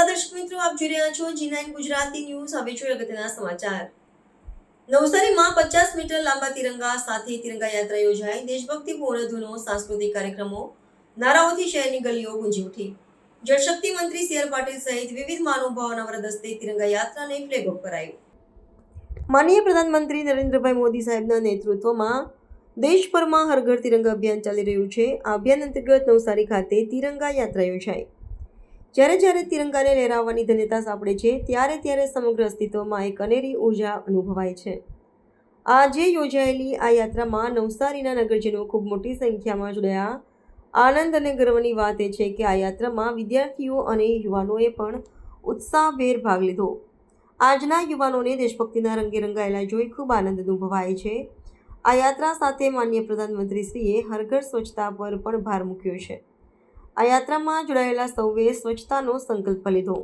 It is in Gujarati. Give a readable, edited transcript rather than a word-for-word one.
નમસ્કાર દર્શક મિત્રો, આપ જોઈ રહ્યા છો G9 ગુજરાતી ન્યૂઝ। હવે જોઈએ અગત્યના સમાચાર। નવસારીમાં 50 મીટર લાંબા તિરંગા સાથે તિરંગા યાત્રા યોજાઈ। દેશભક્તિપૂર્ણ ધૂનો, સાંસ્કૃતિક કાર્યક્રમો, નારાઓથી શહેરની ગલીઓ ગુંજી ઉઠી। જળશક્તિ મંત્રી સી.આર. પાટીલ સહિત વિવિધ મહાનુભાવોના વરદસ્તે તિરંગા યાત્રાને ફ્લેગ ઓફ કરાયું। માનનીય પ્રધાનમંત્રી નરેન્દ્રભાઈ મોદી સાહેબના નેતૃત્વમાં દેશભરમાં હર ઘર તિરંગા અભિયાન ચાલી રહ્યું છે। આ અભિયાન અંતર્ગત નવસારી ખાતે તિરંગા યાત્રા યોજાઈ। જ્યારે જ્યારે તિરંગાને લહેરાવવાની ધન્યતા સાંપડે છે, ત્યારે ત્યારે સમગ્ર અસ્તિત્વમાં એક અનેરી ઉર્જા અનુભવાય છે। આજે યોજાયેલી આ યાત્રામાં નવસારીના નગરજનો ખૂબ મોટી સંખ્યામાં જોડાયા। આનંદ અને ગર્વની વાત એ છે કે આ યાત્રામાં વિદ્યાર્થીઓ અને યુવાનોએ પણ ઉત્સાહભેર ભાગ લીધો। આજના યુવાનોને દેશભક્તિના રંગે રંગાયેલા જોઈ ખૂબ આનંદ અનુભવાય છે। આ યાત્રા સાથે માનનીય પ્રધાનમંત્રીશ્રીએ હર ઘર સ્વચ્છતા પર પણ ભાર મૂક્યો છે। આ યાત્રામાં જોડાયેલા સૌએ સ્વચ્છતાનો સંકલ્પ લીધો।